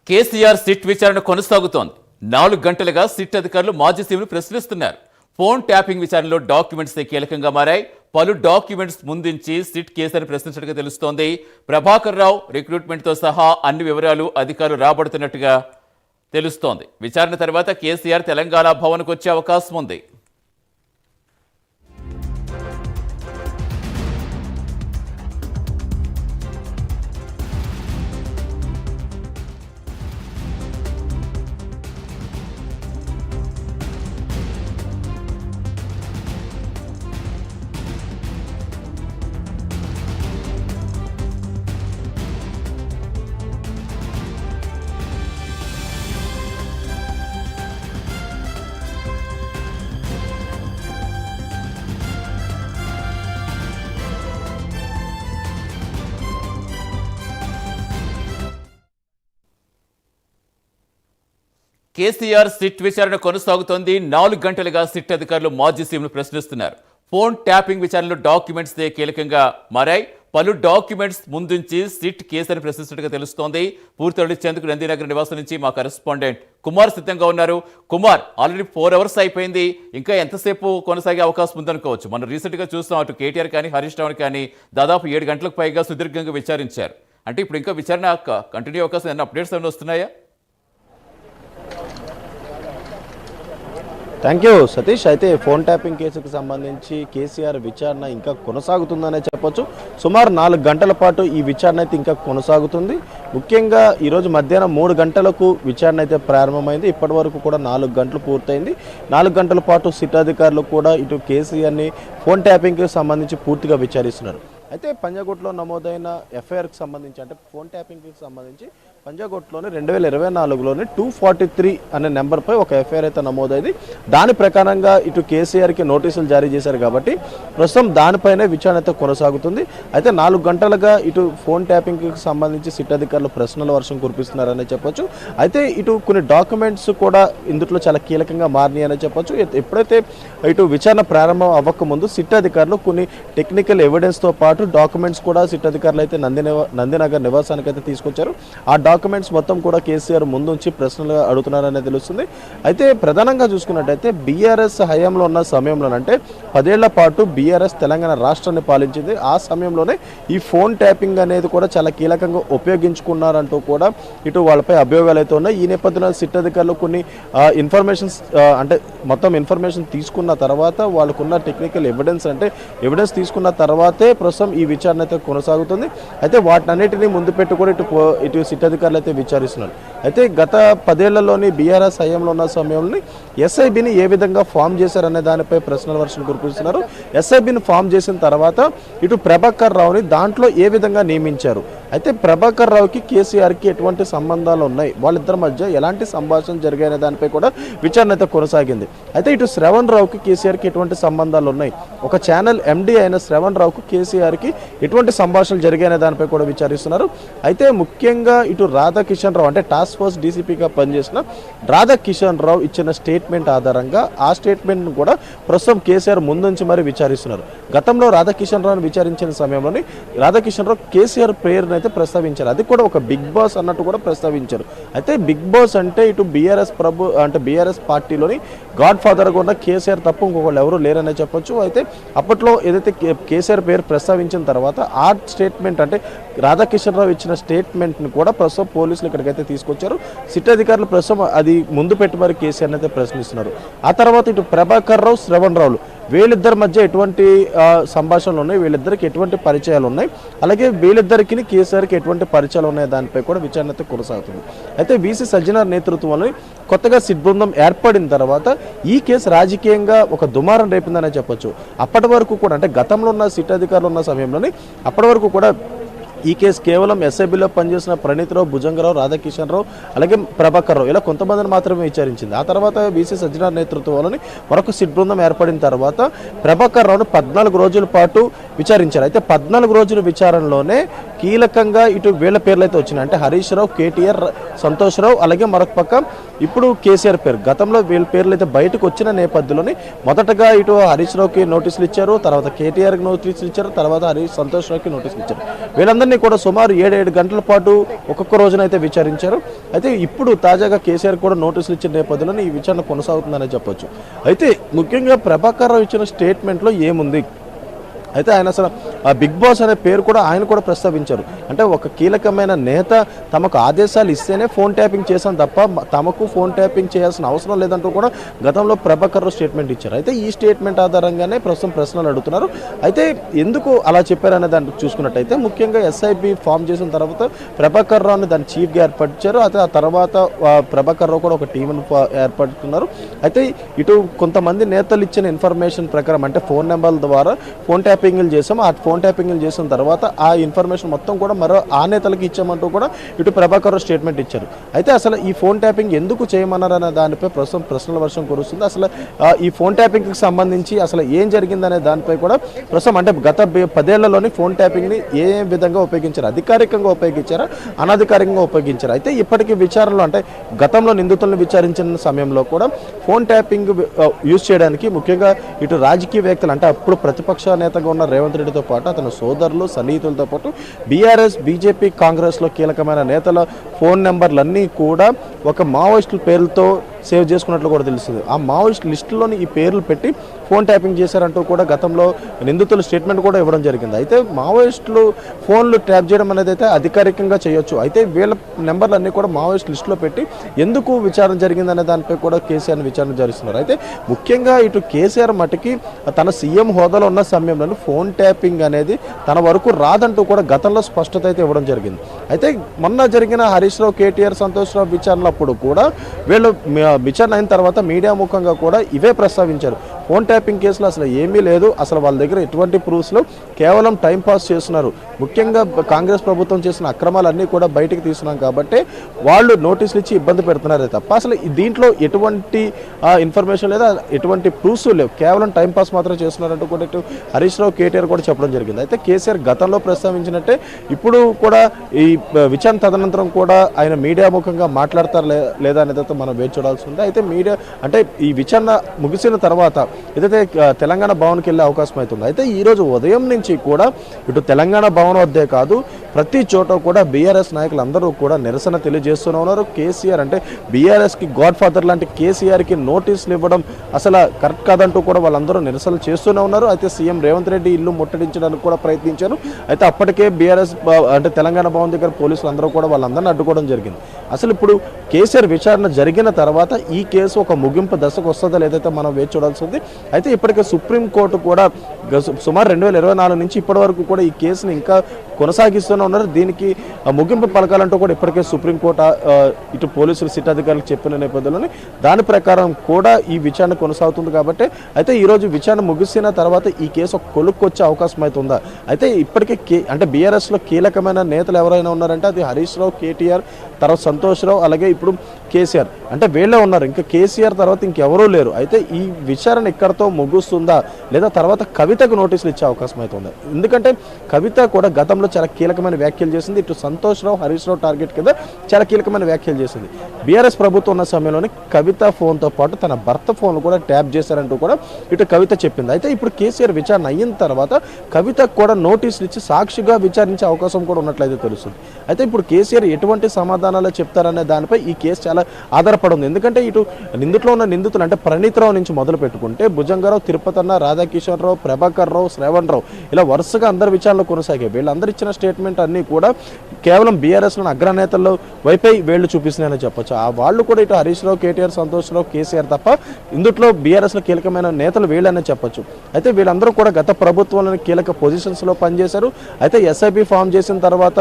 KCR SIT విచారణ కొనసాగుతోంది. 4 గంటలుగా SIT అధికారులు మాజీ సీఎంను ప్రశ్నిస్తున్నారు. ఫోన్ ట్యాపింగ్ విచారణలో డాక్యుమెంట్స్ కీలకంగా మారాయి. పలు డాక్యుమెంట్స్ ముందుంచి సిట్ కేసును ప్రశ్నించినట్టుగా తెలుస్తోంది. ప్రభాకర్ రావు రిక్రూట్మెంట్తో సహా అన్ని వివరాలు అధికారులు రాబడుతున్నట్టుగా తెలుస్తోంది. విచారణ తర్వాత కేసీఆర్ తెలంగాణ భవన్కు వచ్చే అవకాశం ఉంది. కేసీఆర్ సిట్ విచారణ కొనసాగుతోంది. 4 గంటలుగా సిట్ అధికారులు మాజీ సీఎంను ప్రశ్నిస్తున్నారు. ఫోన్ ట్యాపింగ్ విచారణలో డాక్యుమెంట్స్ కీలకంగా మారాయి. పలు డాక్యుమెంట్స్ ముందుంచి సిట్ కేసును ప్రశ్నిస్తున్నట్టుగా తెలుస్తోంది. పూర్తి ఇచ్చేందుకు నందినగర్ నివాసం నుంచి మా కరెస్పాండెంట్ కుమార్ సిద్ధంగా ఉన్నారు. కుమార్, ఆల్రెడీ 4 అవర్స్ అయిపోయింది. ఇంకా ఎంతసేపు కొనసాగే అవకాశం ఉందనుకోవచ్చు? మనం రీసెంట్గా చూస్తాం, అటు కేటీఆర్ కానీ హరీష్ రావు కానీ దాదాపు 7 గంటలకు పైగా సుదీర్ఘంగా విచారించారు. అంటే ఇప్పుడు ఇంకా విచారణ కంటిన్యూ అవకాశం, ఏమైనా అప్డేట్స్ ఏమైనా వస్తున్నాయా? Thank you Satish. అయితే ఫోన్ ట్యాపింగ్ కేసుకు సంబంధించి కేసీఆర్ విచారణ ఇంకా కొనసాగుతుందనే చెప్పొచ్చు. సుమారు 4 గంటల పాటు ఈ విచారణ అయితే ఇంకా కొనసాగుతుంది. ముఖ్యంగా ఈరోజు మధ్యాహ్నం 3 గంటలకు విచారణ అయితే ప్రారంభమైంది. ఇప్పటి వరకు కూడా 4 గంటలు పూర్తయింది. 4 గంటల పాటు సిట్ అధికారులు కూడా ఇటు కేసీఆర్ని ఫోన్ ట్యాపింగ్కి సంబంధించి పూర్తిగా విచారిస్తున్నారు. అయితే పంజాగుట్లో నమోదైన ఎఫ్ఐఆర్కి సంబంధించి, అంటే ఫోన్ ట్యాపింగ్కి సంబంధించి పంజాగుట్లోని 2024లోని 243 అనే నెంబర్పై ఒక ఎఫ్ఐఆర్ అయితే నమోదైంది. దాని ప్రకారంగా ఇటు కేసీఆర్కి నోటీసులు జారీ చేశారు కాబట్టి ప్రస్తుతం దానిపైనే విచారణ అయితే కొనసాగుతుంది. అయితే 4 గంటలుగా ఇటు ఫోన్ ట్యాపింగ్కి సంబంధించి సిట్ అధికారులు ప్రశ్నల వర్షం కురిపిస్తున్నారని చెప్పొచ్చు. అయితే ఇటు కొన్ని డాక్యుమెంట్స్ కూడా ఇందులో చాలా కీలకంగా మారినాయని చెప్పొచ్చు. ఎప్పుడైతే ఇటు విచారణ ప్రారంభం అవ్వకముందు సిట్ అధికారులు కొన్ని టెక్నికల్ ఎవిడెన్స్తో పాటు డాక్యుమెంట్స్ కూడా సిట్ అధికారులు అయితే నందినగర్ నివాసానికి అయితే తీసుకొచ్చారు. ఆ డాక్యుమెంట్స్ మొత్తం కూడా కేసీఆర్ ముందుంచి ప్రశ్నలు అడుగుతున్నారనే తెలుస్తుంది. అయితే ప్రధానంగా చూసుకున్నట్టయితే బీఆర్ఎస్ హయాంలో ఉన్న సమయంలోనంటే 10 ఏళ్ల పాటు బీఆర్ఎస్ తెలంగాణ రాష్ట్రాన్ని పాలించింది. ఆ సమయంలోనే ఈ ఫోన్ ట్యాపింగ్ అనేది కూడా చాలా కీలకంగా ఉపయోగించుకున్నారంటూ కూడా ఇటు వాళ్ళపై అభియోగాలు అయితే ఉన్నాయి. ఈ నేపథ్యంలో సిట్ అధికారులు కొన్ని ఇన్ఫర్మేషన్స్ అంటే మొత్తం ఇన్ఫర్మేషన్ తీసుకున్న తర్వాత వాళ్ళకున్న టెక్నికల్ ఎవిడెన్స్ తీసుకున్న తర్వాతే ప్రస్తుతం ఈ విచారణ అయితే కొనసాగుతుంది. అయితే వాటినన్నిటినీ ముందు పెట్టుకుని ఇటు సిట్ అధికారులు అయితే విచారిస్తున్నారు. అయితే గత 10 ఏళ్లలోని బీఆర్ఎస్ హయాంలో ఉన్న సమయంలో ఎస్ఐబిని ఏ విధంగా ఫామ్ చేశారనే దానిపై ప్రశ్నల వర్షం కురిపిస్తున్నారు. ఎస్ఐబిని ఫామ్ చేసిన తర్వాత ఇటు ప్రభాకర్ రావుని దాంట్లో ఏ విధంగా నియమించారు, అయితే ప్రభాకర్ రావుకి కేసీఆర్కి ఎటువంటి సంబంధాలు ఉన్నాయి, వాళ్ళిద్దరి మధ్య ఎలాంటి సంభాషణ జరిగాయనే దానిపై కూడా విచారణ అయితే కొనసాగింది. అయితే ఇటు శ్రవణ్ రావుకి కేసీఆర్కి ఎటువంటి సంబంధాలు ఉన్నాయి, ఒక ఛానల్ ఎండి అయిన శ్రవణ్ రావుకు కేసీఆర్కి ఎటువంటి సంభాషణలు జరిగాయనే దానిపై కూడా విచారిస్తున్నారు. అయితే ముఖ్యంగా ఇటు రాధాకిషన్ రావు, అంటే టాస్క్ ఫోర్స్ డీసీపీగా పనిచేసిన రాధాకిషన్ రావు ఇచ్చిన స్టేట్మెంట్ ఆధారంగా ఆ స్టేట్మెంట్ను కూడా ప్రస్తుతం కేసీఆర్ ముందుంచి మరి విచారిస్తున్నారు. గతంలో రాధాకిషన్ రావును విచారించిన సమయంలోని రాధాకిషన్ రావు కేసీఆర్ పేరును అయితే ప్రస్తావించారు. అది కూడా ఒక బిగ్ బాస్ అన్నట్టు కూడా ప్రస్తావించారు. అయితే బిగ్ బాస్ అంటే ఇటు బీఆర్ఎస్ పార్టీలోని గాడ్ ఫాదర్గా ఉన్న కేసీఆర్ తప్ప ఇంకొకళ్ళు ఎవరు లేరనే చెప్పొచ్చు. అయితే అప్పట్లో ఏదైతే కేసీఆర్ పేరు ప్రస్తావించిన తర్వాత ఆ స్టేట్మెంట్, అంటే రాధాకిషన్ రావు ఇచ్చిన స్టేట్మెంట్ని కూడా ప్రస్తుతం పోలీసులు ఇక్కడికైతే తీసుకొచ్చారు. సిట్ అధికారులు ప్రస్తుతం అది ముందు పెట్టి మరి కేసీఆర్ అయితే ప్రశ్నిస్తున్నారు. ఆ తర్వాత ఇటు ప్రభాకర్ రావు, శ్రవణ్ రావులు వీళ్ళిద్దరి మధ్య ఎటువంటి సంభాషణలు ఉన్నాయి, వీళ్ళిద్దరికి ఎటువంటి పరిచయాలు ఉన్నాయి, అలాగే వీళ్ళిద్దరికి కేసీఆర్కి ఎటువంటి పరిచయాలు ఉన్నాయి దానిపై కూడా విచారణ అయితే కొనసాగుతుంది. అయితే వీసీ సజ్జనార్ నేతృత్వంలో కొత్తగా సిట్ బృందం ఏర్పడిన తర్వాత ఈ కేసు రాజకీయంగా ఒక దుమారం రేపిందనే చెప్పొచ్చు. అప్పటి వరకు కూడా, అంటే గతంలో ఉన్న సిట్ అధికారులు ఉన్న సమయంలోనే అప్పటి వరకు కూడా ఈ కేసు కేవలం ఎస్ఐబిలో పనిచేసిన ప్రణీత్ రావు, భుజంగరావు, రాధాకిషన్ రావు, అలాగే ప్రభాకర్ రావు ఇలా కొంతమందిని మాత్రమే విచారించింది. ఆ తర్వాత బీసీ సజ్జనార్ నేతృత్వంలోని మరొక సిట్ బృందం ఏర్పడిన తర్వాత ప్రభాకర్ రావును 14 రోజుల పాటు విచారించారు. అయితే 14 రోజుల విచారణలోనే కీలకంగా ఇటు వీళ్ళ పేర్లు అయితే వచ్చినాయి, అంటే హరీష్ రావు, కేటీఆర్, సంతోష్ రావు, అలాగే మరొక పక్క ఇప్పుడు కేసీఆర్ పేరు. గతంలో వీళ్ళ పేర్లు అయితే బయటకు వచ్చిన నేపథ్యంలోని మొదటగా ఇటు హరీష్ రావుకి నోటీసులు ఇచ్చారు, తర్వాత కేటీఆర్కి నోటీసులు ఇచ్చారు, తర్వాత సంతోష్ రావుకి నోటీసులు ఇచ్చారు. వీళ్ళందరినీ కూడా సుమారు 7 గంటల పాటు ఒక్కొక్క రోజునైతే విచారించారు. అయితే ఇప్పుడు తాజాగా కేసీఆర్ కూడా నోటీసులు ఇచ్చిన నేపథ్యంలో ఈ విచారణ కొనసాగుతుందనే చెప్పొచ్చు. అయితే ముఖ్యంగా ప్రభాకర్ రావు ఇచ్చిన స్టేట్మెంట్లో ఏముంది, అయితే ఆయన అసలు బిగ్ బాస్ అనే పేరు కూడా ఆయన కూడా ప్రస్తావించారు. అంటే ఒక కీలకమైన నేత తమకు ఆదేశాలు ఇస్తేనే ఫోన్ ట్యాపింగ్ చేశాం తప్ప తమకు ఫోన్ ట్యాపింగ్ చేయాల్సిన అవసరం లేదంటూ కూడా గతంలో ప్రభాకర్ రావు స్టేట్మెంట్ ఇచ్చారు. అయితే ఈ స్టేట్మెంట్ ఆధారంగానే ప్రస్తుతం ప్రశ్నలు అడుగుతున్నారు. అయితే ఎందుకు అలా చెప్పారనే దాన్ని చూసుకున్నట్టయితే ముఖ్యంగా ఎస్ఐబి ఫామ్ చేసిన తర్వాత ప్రభాకర్ రావుని దాని చీఫ్గా ఏర్పరిచారు. అయితే ఆ తర్వాత ప్రభాకర్ రావు కూడా ఒక టీంను ఏర్పడుతున్నారు. అయితే ఇటు కొంతమంది నేతలు ఇచ్చిన ఇన్ఫర్మేషన్ ప్రకారం అంటే ఫోన్ నెంబర్ల ద్వారా ఫోన్ ట్యాపింగ్లు చేసాం. ఆ ఫోన్ ట్యాపింగ్లు చేసిన తర్వాత ఆ ఇన్ఫర్మేషన్ మొత్తం కూడా మరో ఆ నేతలకు ఇచ్చామంటూ కూడా ఇటు ప్రభాకర్ రావు స్టేట్మెంట్ ఇచ్చారు. అయితే అసలు ఈ ఫోన్ ట్యాపింగ్ ఎందుకు చేయమన్నారనే దానిపై ప్రస్తుతం ప్రశ్నల వర్షం కురుస్తుంది. అసలు ఈ ఫోన్ ట్యాపింగ్కి సంబంధించి అసలు ఏం జరిగిందనే దానిపై కూడా ప్రస్తుతం అంటే గత 10 ఏళ్లలోని ఫోన్ ట్యాపింగ్ని ఏ విధంగా ఉపయోగించారు, అధికారికంగా ఉపయోగించారా, అనధికారికంగా ఉపయోగించారు. అయితే ఇప్పటికీ విచారణలో అంటే గతంలో నిందితులను విచారించిన సమయంలో కూడా ఫోన్ ట్యాపింగ్ యూజ్ చేయడానికి ముఖ్యంగా ఇటు రాజకీయవేత్తలు అంటే అప్పుడు ప్రతిపక్ష నేతగా ఉన్న రేవంత్ రెడ్డితో పాటు అతని సోదరులు సన్నిహితులతో పాటు బీఆర్ఎస్ బీజేపీ కాంగ్రెస్లో కీలకమైన నేతల ఫోన్ నెంబర్లన్నీ కూడా ఒక మావోయిస్టుల పేర్లతో సేవ్ చేసుకున్నట్లు కూడా తెలుస్తుంది. ఆ మావోయిస్ట్ లిస్టులోని ఈ పేర్లు పెట్టి ఫోన్ ట్యాపింగ్ చేశారంటూ కూడా గతంలో నిందితులు స్టేట్మెంట్ కూడా ఇవ్వడం జరిగింది. అయితే మావోయిస్టులు ఫోన్లు ట్యాప్ చేయడం అనేది అయితే అధికారికంగా చేయొచ్చు. అయితే వీళ్ళ నెంబర్లన్నీ కూడా మావోయిస్ట్ లిస్టులో పెట్టి ఎందుకు విచారణ జరిగిందనే దానిపై కూడా కేసీఆర్ని విచారణ జరుస్తున్నారు. అయితే ముఖ్యంగా ఇటు కేసీఆర్ మటుకి తన సీఎం హోదాలో ఉన్న సమయంలో ఫోన్ ట్యాపింగ్ అనేది తన వరకు రాదంటూ కూడా గతంలో స్పష్టత అయితే ఇవ్వడం జరిగింది. అయితే మొన్న జరిగిన హరీష్ రావు కేటీఆర్ సంతోష్ రావు విచారణలప్పుడు కూడా వీళ్ళు విచారణ అయిన తర్వాత మీడియా ముఖంగా కూడా ఇవే ప్రస్తావించారు. ఫోన్ ట్యాపింగ్ కేసులో అసలు ఏమీ లేదు, అసలు వాళ్ళ దగ్గర ఎటువంటి ప్రూఫ్స్లో కేవలం టైం పాస్ చేస్తున్నారు. ముఖ్యంగా కాంగ్రెస్ ప్రభుత్వం చేసిన అక్రమాలన్నీ కూడా బయటికి తీస్తున్నాం కాబట్టి వాళ్ళు నోటీసులు ఇచ్చి ఇబ్బంది పెడుతున్నారే తప్ప అసలు దీంట్లో ఎటువంటి ఇన్ఫర్మేషన్ లేదా ఎటువంటి ప్రూఫ్స్ లేవు, కేవలం టైం పాస్ మాత్రం చేస్తున్నారంటూ కూడా ఇటు హరీష్ రావు కేటీఆర్ కూడా చెప్పడం జరిగింది. అయితే కేసీఆర్ గతంలో ప్రస్తావించినట్టే ఇప్పుడు కూడా ఈ విచారణ తదనంతరం కూడా ఆయన మీడియా ముఖంగా మాట్లాడతారు లేదా అనేది మనం వేచి చూడాల్సి ఉంది. అయితే మీడియా అంటే ఈ విచారణ ముగిసిన తర్వాత ఏదైతే తెలంగాణ భవన్కి వెళ్ళే అవకాశం అవుతుంది. అయితే ఈరోజు ఉదయం నుంచి కూడా ఇటు తెలంగాణ భవన్ వద్దే కాదు ప్రతి చోట కూడా బీఆర్ఎస్ నాయకులు అందరూ కూడా నిరసన తెలియజేస్తూనే ఉన్నారు. కేసీఆర్ అంటే బీఆర్ఎస్కి గాడ్ ఫాదర్ లాంటి కేసీఆర్కి నోటీసులు ఇవ్వడం అసలు కరెక్ట్ కాదంటూ కూడా వాళ్ళందరూ నిరసనలు చేస్తూనే ఉన్నారు. అయితే సీఎం రేవంత్ రెడ్డి ఇల్లు ముట్టడించడానికి కూడా ప్రయత్నించారు. అయితే అప్పటికే బీఆర్ఎస్ అంటే తెలంగాణ భవన్ దగ్గర పోలీసులు అందరూ కూడా వాళ్ళందరినీ అడ్డుకోవడం జరిగింది. అసలు ఇప్పుడు కేసీఆర్ విచారణ జరిగిన తర్వాత ఈ కేసు ఒక ముగింపు దశకు వస్తుందో లేదైతే మనం వేచి చూడాల్సి ఉంది. అయితే ఇప్పటికే సుప్రీంకోర్టు కూడా సుమారు 2024 నుంచి ఇప్పటి వరకు కూడా ఈ కేసుని ఇంకా కొనసాగిస్తూనే ఉన్నారు. దీనికి ముగింపు పలకాలంటూ కూడా ఇప్పటికే సుప్రీంకోర్టు ఇటు పోలీసులు సిట్ అధికారులకు చెప్పిన నేపథ్యంలోనే దాని ప్రకారం కూడా ఈ విచారణ కొనసాగుతుంది. కాబట్టి అయితే ఈరోజు విచారణ ముగిసిన తర్వాత ఈ కేసు ఒక కొలుక్కు వచ్చే అవకాశం అయితే ఉందా. అయితే ఇప్పటికే అంటే బీఆర్ఎస్లో కీలకమైన నేతలు ఎవరైనా ఉన్నారంటే అది హరీష్ రావు కేటీఆర్ తర్వాత సంతోష్ రావు అలాగే ఇప్పుడు కేసీఆర్ అంటే వీళ్ళే ఉన్నారు. ఇంకా కేసీఆర్ తర్వాత ఇంకెవరూ లేరు. అయితే ఈ విచారణ ఇక్కడతో ముగుస్తుందా లేదా తర్వాత కవితకు నోటీసులు ఇచ్చే అవకాశం అయితే ఉంది. ఎందుకంటే కవిత కూడా గతంలో చాలా కీలకమైన వ్యాఖ్యలు చేసింది. ఇటు సంతోష్ రావు హరీష్ రావు టార్గెట్ కింద చాలా కీలకమైన వ్యాఖ్యలు చేసింది. బీఆర్ఎస్ ప్రభుత్వం ఉన్న సమయంలోనే కవిత ఫోన్తో పాటు తన భర్త ఫోన్ కూడా ట్యాప్ చేశారంటూ కూడా ఇటు కవిత చెప్పింది. అయితే ఇప్పుడు కేసీఆర్ విచారణ అయిన తర్వాత కవితకు కూడా నోటీసులు ఇచ్చి సాక్షిగా విచారించే అవకాశం కూడా ఉన్నట్లయితే తెలుస్తుంది. అయితే ఇప్పుడు కేసీఆర్ ఎటువంటి సమాధానాలు చెప్తారనే దానిపై ఈ కేసు చాలా ఆధారపడి ఉంది. ఎందుకంటే ఇటు నిందితులో ఉన్న నిందితులు అంటే ప్రణీత్ రావు నుంచి మొదలు పెట్టుకుంటే భుజంగారావు, తిరుపతన్న, రాధాకిషన్ రావు, ప్రభాకర్ రావు, శ్రవణ్ రావు ఇలా వరుసగా అందరి విచారణలు కొనసాగాయి. వీళ్ళందరూ ఇచ్చిన స్టేట్మెంట్ అన్నీ కూడా కేవలం బీఆర్ఎస్లోని అగ్రనేతల్లో వైపై వేళ్లు చూపిస్తున్నాయని చెప్పొచ్చు. ఆ వాళ్ళు కూడా ఇటు హరీష్ రావు, కేటీఆర్, సంతోష్ రావు, కేసీఆర్ తప్ప ఇందులో బీఆర్ఎస్లో కీలకమైన నేతలు వీళ్ళనే చెప్పొచ్చు. అయితే వీళ్ళందరూ కూడా గత ప్రభుత్వంలోని కీలక పొజిషన్స్లో పనిచేశారు. అయితే ఎస్ఐబి ఫామ్ చేసిన తర్వాత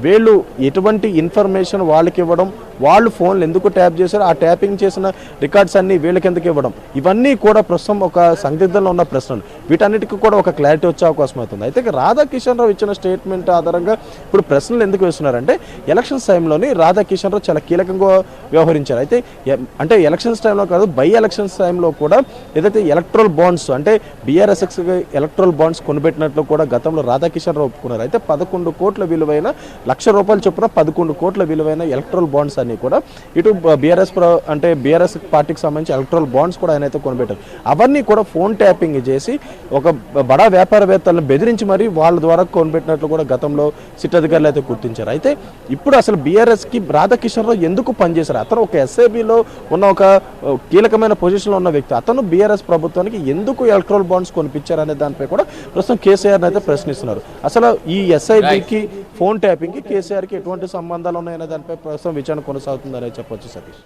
వీళ్ళు ఎటువంటి ఇన్ఫర్మేషన్ వాళ్ళకి ఇవ్వడం, వాళ్ళు ఫోన్లు ఎందుకు ట్యాప్ చేశారు, ఆ ట్యాపింగ్ చేసిన రికార్డ్స్ అన్ని వీళ్ళకి ఎందుకు ఇవ్వడం, ఇవన్నీ కూడా ప్రస్తుతం ఒక సందిగ్ధంలో ఉన్న ప్రశ్నలు. వీటన్నిటికీ కూడా ఒక క్లారిటీ వచ్చే అవకాశం అవుతుంది. అయితే రాధాకిషన్ రావు ఇచ్చిన స్టేట్మెంట్ ఆధారంగా ఇప్పుడు ప్రశ్నలు ఎందుకు వేస్తున్నారంటే ఎలక్షన్స్ టైంలోని రాధాకిషన్ రావు చాలా కీలకంగా వ్యవహరించారు. అయితే అంటే ఎలక్షన్స్ టైంలో కాదు బై ఎలక్షన్స్ టైంలో కూడా ఏదైతే ఎలక్ట్రల్ బాండ్స్ అంటే బీఆర్ఎస్ఎక్స్ ఎలక్ట్రల్ బాండ్స్ కొనిపెట్టినట్లు కూడా గతంలో రాధాకిషన్ రావు ఒప్పుకున్నారు. అయితే 11 కోట్ల విలువైన ₹1,00,000 చొప్పున 11 కోట్ల విలువైన ఎలక్ట్రల్ బాండ్స్ అని కూడా ఇటు బీఆర్ఎస్ పార్టీకి సంబంధించి ఎలక్ట్రల్ బాండ్స్ కూడా ఆయన అయితే కొనిపెట్టారు. అవన్నీ కూడా ఫోన్ ట్యాపింగ్ చేసి ఒక బడా వ్యాపారవేత్తలను బెదిరించి మరి వాళ్ళ ద్వారా కొనిపెట్టినట్లు కూడా గతంలో సిట్ అధికారులు అయితే గుర్తించారు. అయితే ఇప్పుడు అసలు బీఆర్ఎస్కి రాధాకిషన్ రావు ఎందుకు పనిచేశారు? అతను ఒక ఎస్ఐబిలో ఉన్న ఒక కీలకమైన పొజిషన్లో ఉన్న వ్యక్తి, అతను బీఆర్ఎస్ ప్రభుత్వానికి ఎందుకు ఎలక్ట్రల్ బాండ్స్ కొనిపించారు అనే దానిపై కూడా ప్రస్తుతం కేసీఆర్ని అయితే ప్రశ్నిస్తున్నారు. అసలు ఈ ఎస్ఐబికి ఫోన్ ట్యాపింగ్కి కేసీఆర్కి ఎటువంటి సంబంధాలు ఉన్నాయనే దానిపై ప్రస్తుతం విచారణ కొనసాగుతుందనే చెప్పొచ్చు సతీష్.